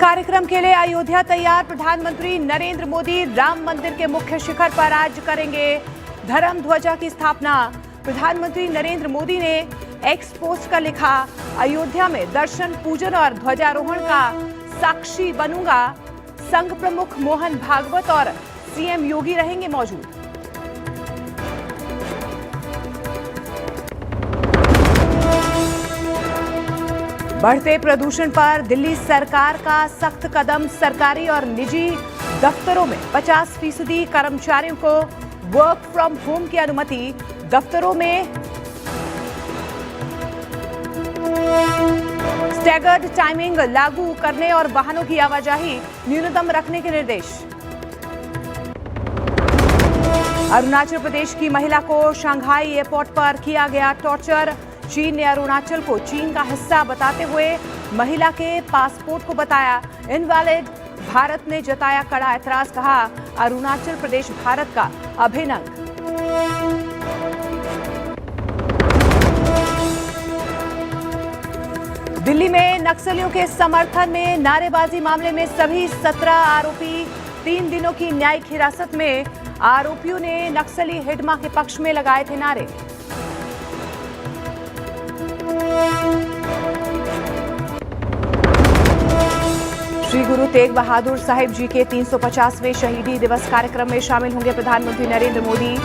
कार्यक्रम के लिए अयोध्या तैयार। प्रधानमंत्री नरेंद्र मोदी राम मंदिर के मुख्य शिखर पर आज करेंगे धर्म ध्वजा की स्थापना। प्रधानमंत्री नरेंद्र मोदी ने एक्स पोस्ट का लिखा, अयोध्या में दर्शन पूजन और ध्वजारोहण का साक्षी बनूंगा। संघ प्रमुख मोहन भागवत और सीएम योगी रहेंगे मौजूद। बढ़ते प्रदूषण पर दिल्ली सरकार का सख्त कदम। सरकारी और निजी दफ्तरों में 50% कर्मचारियों को वर्क फ्रॉम होम की अनुमति। दफ्तरों में स्टैगर्ड टाइमिंग लागू करने और वाहनों की आवाजाही न्यूनतम रखने के निर्देश। अरुणाचल प्रदेश की महिला को शंघाई एयरपोर्ट पर किया गया टॉर्चर। चीन ने अरुणाचल को चीन का हिस्सा बताते हुए महिला के पासपोर्ट को बताया इनवैलिड। भारत ने जताया कड़ा ऐतराज, कहा अरुणाचल प्रदेश भारत का अभिन्न अंग। दिल्ली में नक्सलियों के समर्थन में नारेबाजी मामले में सभी 17 आरोपी 3 दिनों की न्यायिक हिरासत में। आरोपियों ने नक्सली हिडमा के पक्ष में लगाए थे नारे। श्री गुरु तेग बहादुर साहिब जी के 350वें शहीदी दिवस कार्यक्रम में शामिल होंगे प्रधानमंत्री नरेंद्र मोदी।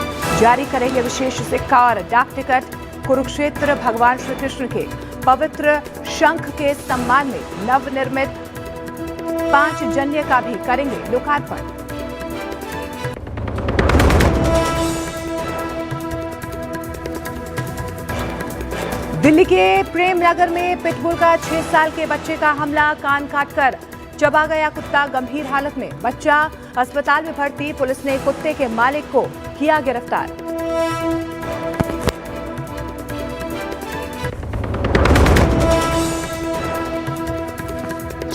जारी करेंगे विशेष सिक्का और डाक टिकट। कुरुक्षेत्र भगवान श्री कृष्ण के पवित्र शंख के सम्मान में नवनिर्मित 5 जन्य का भी करेंगे लोकार्पण। दिल्ली के प्रेम नगर में पिटबुल का 6 साल के बच्चे का हमला, कान काटकर चबा गया कुत्ता गंभीर हालत में। बच्चा अस्पताल में भर्ती। पुलिस ने कुत्ते के मालिक को किया गिरफ्तार।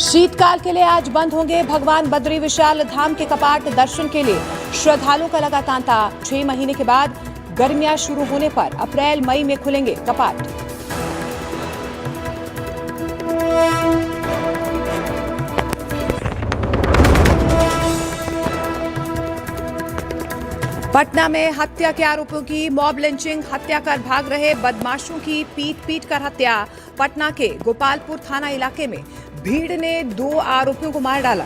शीतकाल के लिए आज बंद होंगे भगवान बद्री विशाल धाम के कपाट। दर्शन के लिए श्रद्धालुओं का लगा तांता। 6 महीने के बाद गर्मियां शुरू होने पर अप्रैल मई में खुलेंगे कपाट। पटना में हत्या के आरोपियों की मॉब लिंचिंग। हत्या कर भाग रहे बदमाशों की पीट कर हत्या। पटना के गोपालपुर थाना इलाके में भीड़ ने 2 आरोपियों को मार डाला।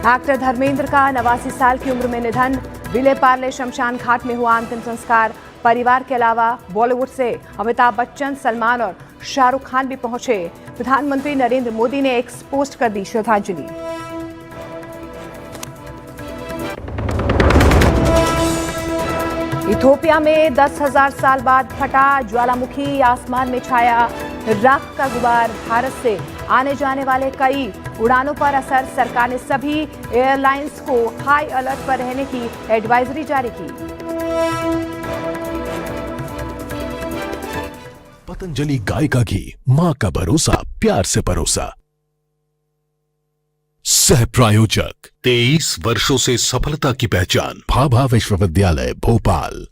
एक्टर धर्मेंद्र का 89 साल की उम्र में निधन। विले पार्ले शमशान घाट में हुआ अंतिम संस्कार। परिवार के अलावा बॉलीवुड से अमिताभ बच्चन, सलमान और शाहरुख खान भी पहुंचे। प्रधानमंत्री नरेंद्र मोदी ने एक्स पोस्ट कर दी श्रद्धांजलि। इथियोपिया में 10,000 साल बाद फटा ज्वालामुखी। आसमान में छाया राख का गुबार। भारत से आने जाने वाले कई उड़ानों पर असर। सरकार ने सभी एयरलाइंस को हाई अलर्ट पर रहने की एडवाइजरी जारी की। पतंजलि गाय का घी, मां का भरोसा, प्यार से परोसा। सह प्रायोजक 23 वर्षों से सफलता की पहचान, भाभा विश्वविद्यालय Bhopal.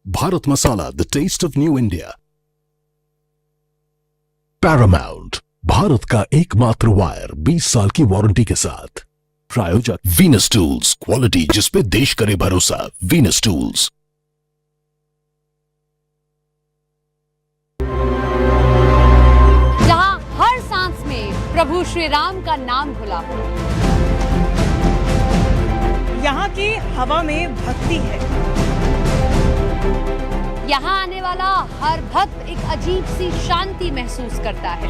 Bharat masala, the taste of new India. Paramount, Bharat का एकमात्र वायर 20 साल की वारंटी के साथ। प्रायोजक वीनस टूल्स, क्वालिटी जिसपे देश करे भरोसा। Venus tools. जहां हर सांस में प्रभु श्री राम का नाम घुला हो, यहाँ की हवा में भक्ति है। यहाँ आने वाला हर भक्त एक अजीब सी शांति महसूस करता है।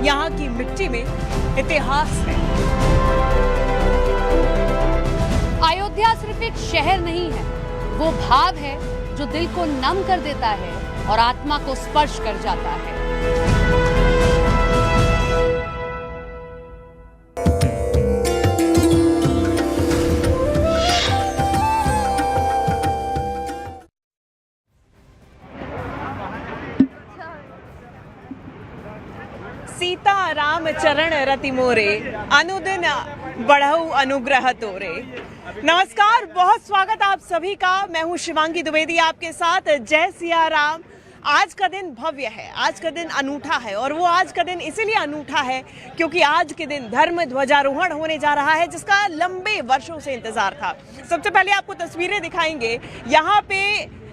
यहाँ की मिट्टी में इतिहास है। अयोध्या सिर्फ एक शहर नहीं है, वो भाव है जो दिल को नम कर देता है और आत्मा को स्पर्श कर जाता है। सीता राम चरण रति मोरे, अनुदिन बढ़ऊ अनुग्रह तोरे। नमस्कार, बहुत स्वागत आप सभी का। मैं हूं शिवांगी द्विवेदी आपके साथ। जय सिया राम। आज का दिन भव्य है, आज का दिन अनूठा है और वो आज का दिन इसीलिए अनूठा है क्योंकि आज के दिन धर्म ध्वजारोहण होने जा रहा है जिसका लंबे वर्षों से इंतजार था। सबसे पहले आपको तस्वीरें दिखाएंगे। यहाँ पे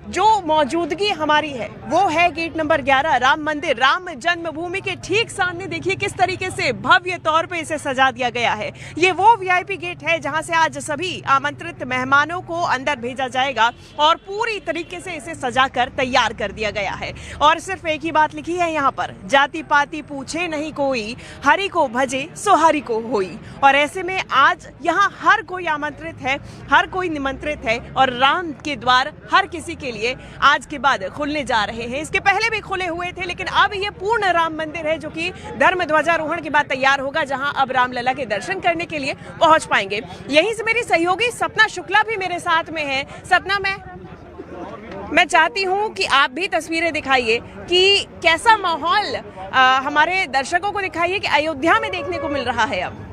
जो मौजूदगी हमारी है वो है गेट नंबर 11 राम मंदिर, राम जन्मभूमि के ठीक सामने। देखिए किस तरीके से भव्य तौर पे इसे सजा दिया गया है। ये वो वीआईपी गेट है जहां से आज सभी आमंत्रित मेहमानों को अंदर भेजा जाएगा और पूरी तरीके से इसे सजाकर तैयार कर दिया गया है। और सिर्फ एक ही बात लिखी है यहाँ पर, जाति पाति पूछे नहीं कोई, हरि को भजे सो हरि को होई। और ऐसे में आज यहाँ हर कोई आमंत्रित है, हर कोई निमंत्रित है और राम के द्वार हर किसी के लिए आज के बाद खुलने जा रहे हैं। इसके पहले भी खुले हुए थे लेकिन अब ये पूर्ण राम मंदिर है जो कि धर्म ध्वजारोहण के बाद तैयार होगा, जहां अब रामलला के दर्शन करने के लिए पहुंच पाएंगे। यहीं से मेरी सहयोगी सपना शुक्ला भी मेरे साथ में है। सपना, मैं चाहती हूं कि आप भी तस्वीरें दिखाइए कि कैसा माहौल हमारे दर्शकों को दिखाइए कि अयोध्या में देखने को मिल रहा है। अब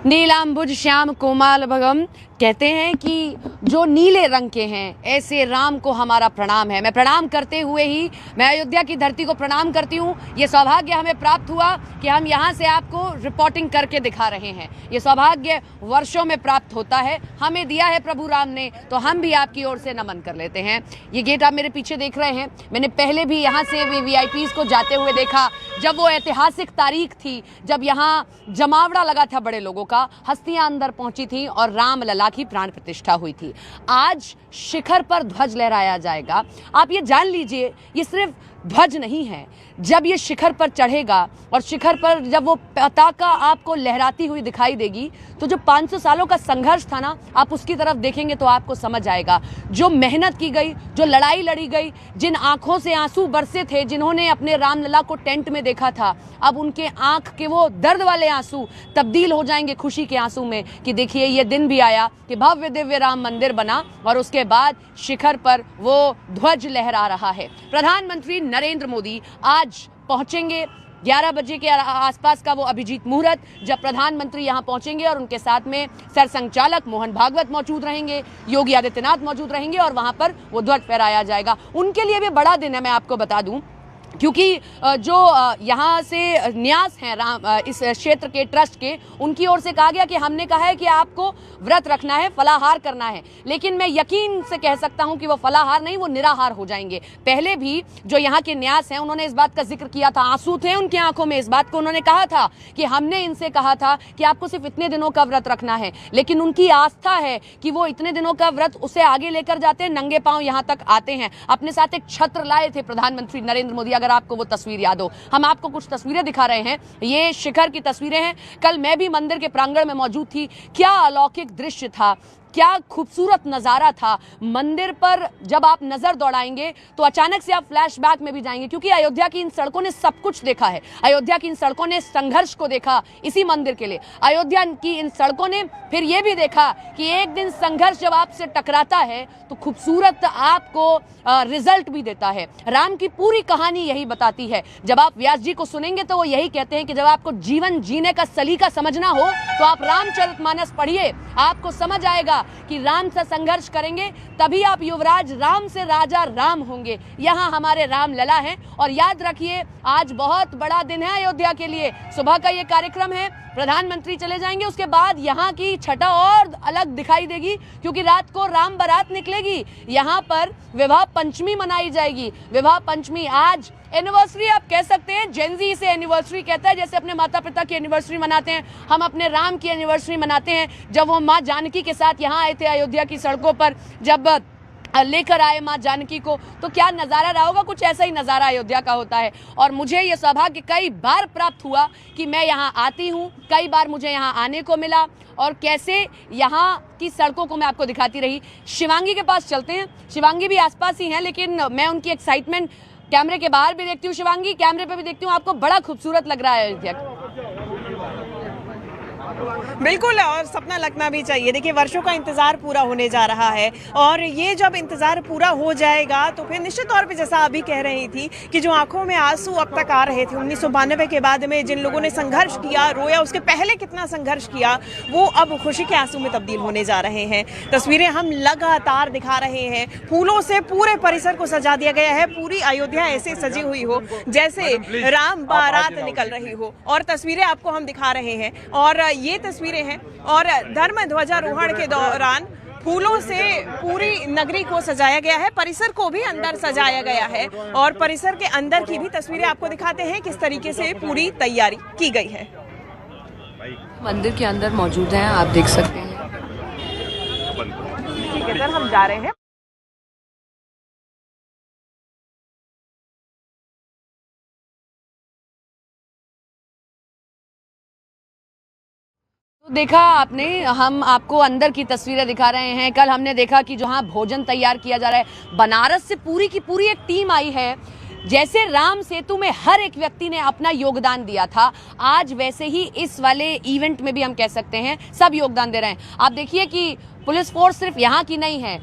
नीलांबुज श्याम कोमल भगम कहते हैं कि जो नीले रंग के हैं ऐसे राम को हमारा प्रणाम है। मैं प्रणाम करते हुए ही मैं अयोध्या की धरती को प्रणाम करती हूँ। ये सौभाग्य हमें प्राप्त हुआ कि हम यहाँ से आपको रिपोर्टिंग करके दिखा रहे हैं। ये सौभाग्य वर्षों में प्राप्त होता है, हमें दिया है प्रभु राम ने, तो हम भी आपकी ओर से नमन कर लेते हैं। ये गेट आप मेरे पीछे देख रहे हैं। मैंने पहले भी यहाँ से वीआईपीज़ को जाते हुए देखा जब वो ऐतिहासिक तारीख थी जब यहाँ जमावड़ा लगा था बड़े लोगों का, हस्तियाँ अंदर पहुंची थी और राम लला की प्राण प्रतिष्ठा हुई थी। आज शिखर पर ध्वज लहराया जाएगा। आप ये जान लीजिए ये सिर्फ ध्वज नहीं है। जब ये शिखर पर चढ़ेगा और शिखर पर जब वो पताका आपको लहराती हुई दिखाई देगी तो जो 500 सालों का संघर्ष था ना, आप उसकी तरफ देखेंगे तो आपको समझ आएगा। जो मेहनत की गई, जो लड़ाई लड़ी गई, जिन आंखों से आंसू बरसे थे, जिन्होंने अपने रामलला को टेंट में देखा था, अब उनके आंख के वो दर्द वाले आंसू तब्दील हो जाएंगे खुशी के आंसू में कि देखिए ये दिन भी आया कि भव्य दिव्य राम मंदिर बना और उसके बाद शिखर पर वो ध्वज लहरा रहा है। प्रधानमंत्री नरेंद्र मोदी आज पहुंचेंगे 11 बजे के आसपास का वो अभिजीत मुहूर्त, जब प्रधानमंत्री यहां पहुंचेंगे और उनके साथ में सरसंघचालक मोहन भागवत मौजूद रहेंगे, योगी आदित्यनाथ मौजूद रहेंगे और वहां पर वो ध्वज फहराया जाएगा। उनके लिए भी बड़ा दिन है, मैं आपको बता दूं, क्योंकि जो यहाँ से न्यास हैं इस क्षेत्र के ट्रस्ट के, उनकी ओर से कहा गया कि हमने कहा है कि आपको व्रत रखना है, फलाहार करना है, लेकिन मैं यकीन से कह सकता हूं कि वो फलाहार नहीं, वो निराहार हो जाएंगे। पहले भी जो यहाँ के न्यास हैं उन्होंने इस बात का जिक्र किया था, आंसू थे उनकी आंखों में, इस बात को उन्होंने कहा था कि हमने इनसे कहा था कि आपको सिर्फ इतने दिनों का व्रत रखना है, लेकिन उनकी आस्था है कि वो इतने दिनों का व्रत उसे आगे लेकर जाते हैं, नंगे पांव यहाँ तक आते हैं। अपने साथ एक छत्र लाए थे प्रधानमंत्री नरेंद्र मोदी, अगर आपको वो तस्वीर याद हो। हम आपको कुछ तस्वीरें दिखा रहे हैं, ये शिखर की तस्वीरें हैं। कल मैं भी मंदिर के प्रांगण में मौजूद थी। क्या अलौकिक दृश्य था, क्या खूबसूरत नज़ारा था। मंदिर पर जब आप नजर दौड़ाएंगे तो अचानक से आप फ्लैशबैक में भी जाएंगे, क्योंकि अयोध्या की इन सड़कों ने सब कुछ देखा है। अयोध्या की इन सड़कों ने संघर्ष को देखा इसी मंदिर के लिए। अयोध्या की इन सड़कों ने फिर ये भी देखा कि एक दिन संघर्ष जब आपसे टकराता है तो खूबसूरत आपको रिजल्ट भी देता है। राम की पूरी कहानी यही बताती है। जब आप व्यास जी को सुनेंगे तो वो यही कहते हैं कि जब आपको जीवन जीने का सलीका समझना हो तो आप रामचरितमानस पढ़िए, आपको समझ आएगा कि राम से संघर्ष करेंगे तभी आप युवराज राम से राजा राम होंगे। यहाँ हमारे राम लला हैं और याद रखिए आज बहुत बड़ा दिन है अयोध्या के लिए। सुबह का ये कार्यक्रम है, प्रधानमंत्री चले जाएंगे, उसके बाद यहाँ की छटा और अलग दिखाई देगी क्योंकि रात को राम बारात निकलेगी। यहाँ पर विवाह पंचमी मनाई जाएगी। विवाह पंचमी आज एनिवर्सरी आप कह सकते हैं, जेनजी इसे एनिवर्सरी कहता है, जैसे अपने माता पिता की एनिवर्सरी मनाते हैं, हम अपने राम की एनिवर्सरी मनाते हैं। जब वो माँ जानकी के साथ यहाँ आए थे अयोध्या की सड़कों पर, जब लेकर आए माँ जानकी को, तो क्या नज़ारा रहा होगा, कुछ ऐसा ही नज़ारा अयोध्या का होता है। और मुझे ये सौभाग्य कई बार प्राप्त हुआ कि मैं यहाँ आती हूँ, कई बार मुझे यहाँ आने को मिला और कैसे यहाँ की सड़कों को मैं आपको दिखाती रही। शिवांगी के पास चलते हैं, शिवांगी भी आसपास ही हैं, लेकिन मैं उनकी एक्साइटमेंट कैमरे के बाहर भी देखती हूँ, शिवांगी कैमरे पे भी देखती हूँ, आपको बड़ा खूबसूरत लग रहा है अयोध्या। बिल्कुल, और सपना लगना भी चाहिए। देखिए, वर्षों का इंतजार पूरा होने जा रहा है और ये जब इंतजार पूरा हो जाएगा तो फिर निश्चित तौर पे, जैसा अभी कह रही थी कि जो आंखों में आंसू अब तक आ रहे थे 1992 के बाद में, जिन लोगों ने संघर्ष किया, रोया, उसके पहले कितना संघर्ष किया, वो अब खुशी के आंसू में तब्दील होने जा रहे हैं। तस्वीरें हम लगातार दिखा रहे हैं। फूलों से पूरे परिसर को सजा दिया गया है। पूरी अयोध्या ऐसे सजी हुई हो जैसे राम बारात निकल रही हो, और तस्वीरें आपको हम दिखा रहे हैं। और ये तस्वीरें हैं, और धर्म ध्वजारोहण के दौरान फूलों से पूरी नगरी को सजाया गया है, परिसर को भी अंदर सजाया गया है, और परिसर के अंदर की भी तस्वीरें आपको दिखाते हैं किस तरीके से पूरी तैयारी की गई है। मंदिर के अंदर मौजूद हैं, आप देख सकते हैं। अंदर हम जा रहे हैं। तो देखा आपने, हम आपको अंदर की तस्वीरें दिखा रहे हैं। कल हमने देखा कि जहां भोजन तैयार किया जा रहा है, बनारस से पूरी की पूरी एक टीम आई है। जैसे राम सेतु में हर एक व्यक्ति ने अपना योगदान दिया था, आज वैसे ही इस वाले इवेंट में भी हम कह सकते हैं सब योगदान दे रहे हैं। आप देखिए कि पुलिस फोर्स सिर्फ यहाँ की नहीं है,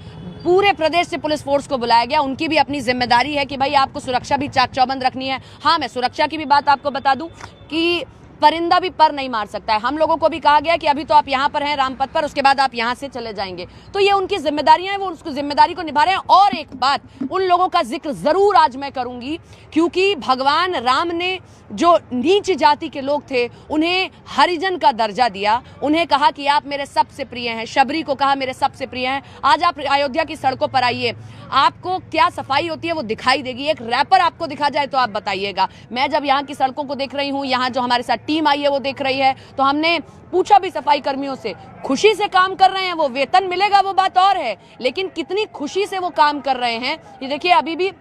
पूरे प्रदेश से पुलिस फोर्स को बुलाया गया। उनकी भी अपनी जिम्मेदारी है कि भाई आपको सुरक्षा भी चाक चौबंद रखनी है। हाँ, मैं सुरक्षा की भी बात आपको बता दूं कि परिंदा भी पर नहीं मार सकता है। हम लोगों को भी कहा गया कि अभी तो आप यहाँ पर हैं रामपथ पर, उसके बाद आप यहाँ से चले जाएंगे। तो ये उनकी जिम्मेदारियां हैं, वो उसको जिम्मेदारी को निभा रहे हैं। और एक बात, उन लोगों का जिक्र जरूर आज मैं करूंगी, क्योंकि भगवान राम ने जो नीच जाति के लोग थे उन्हें हरिजन का दर्जा दिया, उन्हें कहा कि आप मेरे सबसे प्रिय हैं। शबरी को कहा मेरे सबसे प्रिय हैं। आज आप अयोध्या की सड़कों पर आइए, आपको क्या सफाई होती है वो दिखाई देगी। एक रैपर आपको दिखा जाए तो आप बताइएगा। मैं जब यहाँ की सड़कों को देख रही हूँ, यहाँ जो हमारे साथ टीम आई है वो देख रही है, तो हमने पूछा भी सफाई कर्मियों से, खुशी से काम कर रहे हैं, वो वेतन मिलेगा वो बात और है, लेकिन कितनी खुशी से वो काम कर रहे हैं। ये देखिए, अभी भी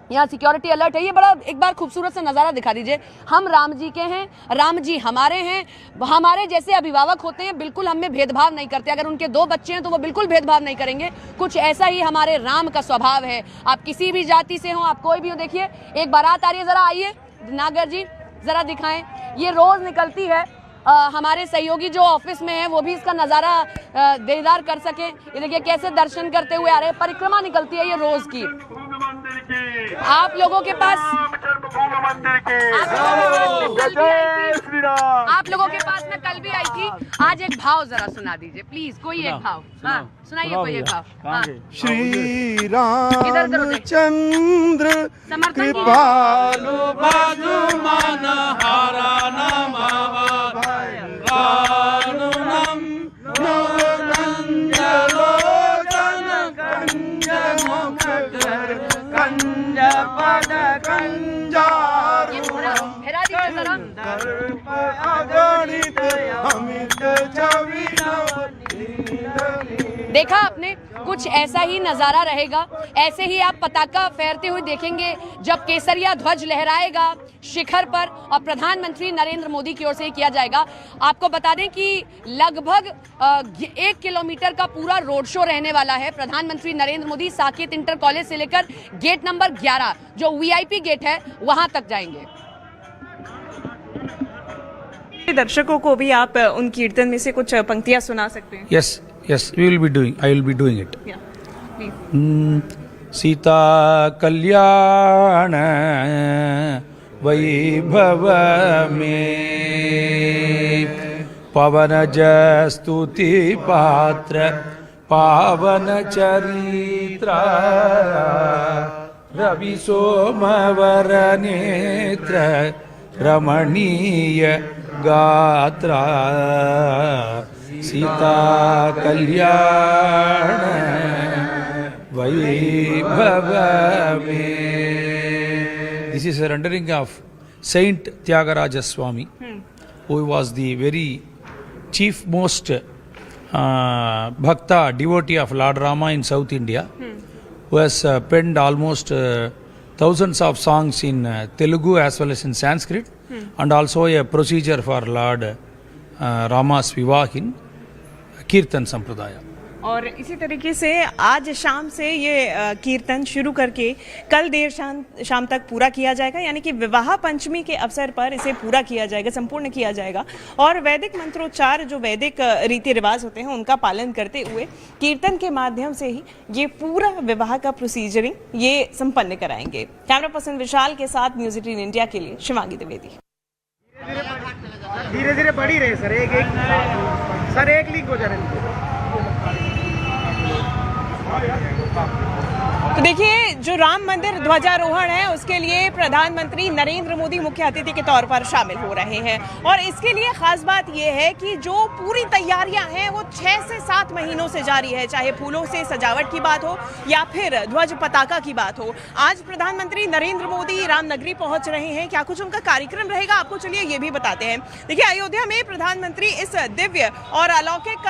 यहाँ सिक्योरिटी अलर्ट है। ये बड़ा एक बार खूबसूरत सा नज़ारा दिखा दीजिए। हम राम जी के हैं, राम जी हमारे हैं। हमारे जैसे अभिभावक होते हैं, बिल्कुल हम में भेदभाव नहीं करते। अगर उनके 2 बच्चे हैं तो वो बिल्कुल भेदभाव नहीं करेंगे। कुछ ऐसा ही हमारे राम का स्वभाव है। आप किसी भी जाति से हो, आप कोई भी हो। देखिए, एक बारात आ रही है, जरा आइए नागर जी, जरा दिखाएं। ये रोज निकलती है। हमारे सहयोगी जो ऑफिस में है वो भी इसका नज़ारा देदार कर सके। ये देखिए कैसे दर्शन करते हुए आ रहे हैं। परिक्रमा निकलती है ये रोज की। आप लोगों के पास मैं कल भी आई थी। आज एक भाव जरा सुना दीजिए प्लीज, कोई एक भाव। हाँ, सुनाइए कोई एक भाव। हाँ। श्री रामचंद्र कृपालु बाजू मन हारा नमावा रानुनम नवकंजलोचन कंज मुखकर कंज पद कंजारुणम दर्प अगणित अमित छवि देखा आपने, कुछ ऐसा ही नजारा रहेगा। ऐसे ही आप पताका फहरते हुए देखेंगे जब केसरिया ध्वज लहराएगा शिखर पर, और प्रधानमंत्री नरेंद्र मोदी की ओर से किया जाएगा। आपको बता दें कि लगभग 1 किलोमीटर का पूरा रोड शो रहने वाला है। प्रधानमंत्री नरेंद्र मोदी साकेत इंटर कॉलेज से लेकर गेट नंबर 11 जो VIP गेट है वहां तक जाएंगे। दर्शकों को भी आप उन कीर्तन में से कुछ पंक्तियां सुना सकते हैं। Yes, I will be doing it. Yeah, please. Sita कल्याण वैभव में पवनज स्तुति पात्र पावन चरित्र रवि सोमवर नेत्र रमणीय गात्र सीता कल्याण वैभव में। This is a rendering of Saint Tyagaraja Swami, who was the very chief most bhakta devotee of Lord Rama in South India, who has penned almost thousands of songs in Telugu as well as in Sanskrit, and also a procedure for Lord Rama's Vivahin Kirtan Sampradaya. और इसी तरीके से आज शाम से ये कीर्तन शुरू करके कल देर शाम तक पूरा किया जाएगा, यानी कि विवाह पंचमी के अवसर पर इसे पूरा किया जाएगा, संपूर्ण किया जाएगा। और वैदिक मंत्रोच्चार, जो वैदिक रीति रिवाज होते हैं, उनका पालन करते हुए कीर्तन के माध्यम से ही ये पूरा विवाह का प्रोसीजरिंग ये संपन्न कराएंगे। कैमरा पर्सन विशाल के साथ न्यूज़ 18 इंडिया के लिए शिवांगी द्विवेदी। धीरे धीरे बढ़ी रहे सर, एक लिंक हो जा रहे हैं। तो देखिए, जो राम मंदिर ध्वजारोहण है उसके लिए प्रधानमंत्री नरेंद्र मोदी मुख्य अतिथि के तौर पर शामिल हो रहे हैं। और इसके लिए खास बात यह है कि जो पूरी तैयारियां हैं वो 6 से 7 महीनों से जारी है, चाहे फूलों से सजावट की बात हो या फिर ध्वज पताका की बात हो। आज प्रधानमंत्री नरेंद्र मोदी रामनगरी पहुंच रहे हैं। क्या कुछ उनका कार्यक्रम रहेगा, आपको चलिए ये भी बताते हैं। देखिए, अयोध्या में प्रधानमंत्री इस दिव्य और अलौकिक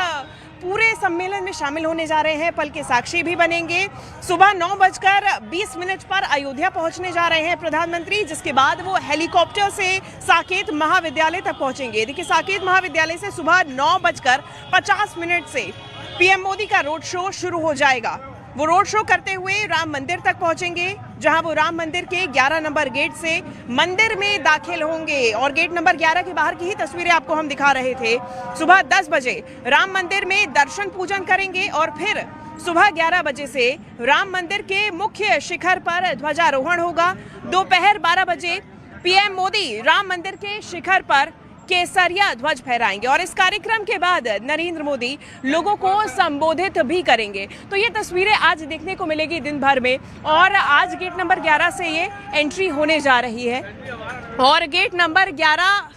पूरे सम्मेलन में शामिल होने जा रहे हैं, पल के साक्षी भी बनेंगे। सुबह 9:20 पर अयोध्या पहुंचने जा रहे हैं प्रधानमंत्री, जिसके बाद वो हेलीकॉप्टर से साकेत महाविद्यालय तक पहुंचेंगे। देखिए, साकेत महाविद्यालय से सुबह 9:50 से पीएम मोदी का रोड शो शुरू हो जाएगा। वो रोड शो करते हुए राम मंदिर तक पहुंचेंगे, जहां वो राम मंदिर के 11 नंबर गेट से मंदिर में दाखिल होंगे। और गेट नंबर 11 के बाहर की ही तस्वीरें आपको हम दिखा रहे थे। सुबह 10 बजे राम मंदिर में दर्शन पूजन करेंगे और फिर सुबह 11 बजे से राम मंदिर के मुख्य शिखर पर ध्वजारोहण होगा। दोपहर 12 बजे पीएम मोदी राम मंदिर के शिखर पर केसरिया ध्वज फहराएंगे और इस कार्यक्रम के बाद नरेंद्र मोदी लोगों को संबोधित भी करेंगे। तो ये तस्वीरें आज देखने को मिलेगी दिन भर में। और आज गेट नंबर 11 से ये एंट्री होने जा रही है और गेट नंबर 11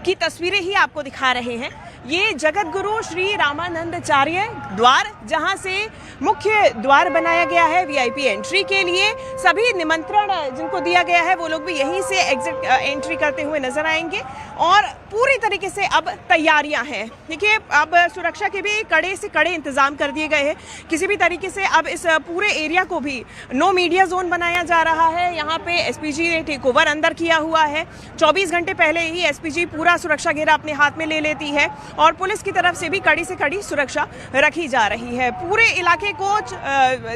की तस्वीरें ही आपको दिखा रहे हैं। ये जगत गुरु श्री रामानंदाचार्य द्वार, जहां से मुख्य द्वार बनाया गया है वीआईपी एंट्री के लिए। सभी निमंत्रण जिनको दिया गया है वो लोग भी यहीं से एग्जिट एंट्री करते हुए नजर आएंगे। और पूरी तरीके से अब तैयारियां हैं। देखिए, अब सुरक्षा के भी कड़े से कड़े इंतजाम कर दिए गए हैं। किसी भी तरीके से अब इस पूरे एरिया को भी नो मीडिया जोन बनाया जा रहा है। यहाँ पे एसपीजी ने टेक ओवर अंदर किया हुआ है। 24 घंटे पहले ही एसपीजी पूरा सुरक्षा घेरा अपने हाथ में ले लेती है और पुलिस की तरफ से भी कड़ी से कड़ी सुरक्षा रखी जा रही है। पूरे इलाके को,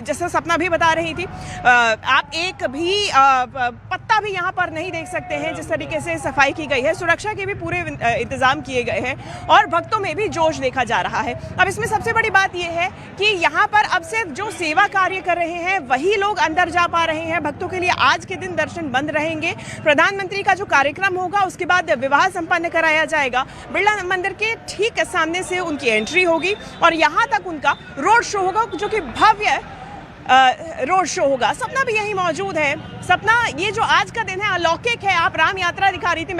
जैसा सपना भी बता रही थी, आप एक भी पत्ता भी यहाँ पर नहीं देख सकते हैं। जिस तरीके से सफाई की गई है, सुरक्षा के भी पूरे इंतजाम किए गए हैं और भक्तों में भी जोश देखा जा रहा है। अब इसमें सबसे बड़ी बात यह है कि यहाँ पर अब सिर्फ जो सेवा कार्य कर रहे हैं वही लोग अंदर जा पा रहे हैं। भक्तों के लिए आज के दिन दर्शन बंद रहेंगे। प्रधानमंत्री का जो कार्यक्रम होगा उसके बाद विवाह संपन्न कराया जाएगा। बिरला मंदिर के ठीक सामने से उनकी एंट्री होगी और यहाँ तक उनका रोड शो होगा, जो कि भव्य रोड शो होगा। सपना भी यही मौजूद है। सपना, ये जो आज का दिन है अलौकिक है। आप राम यात्रा दिखा रही थी, मैं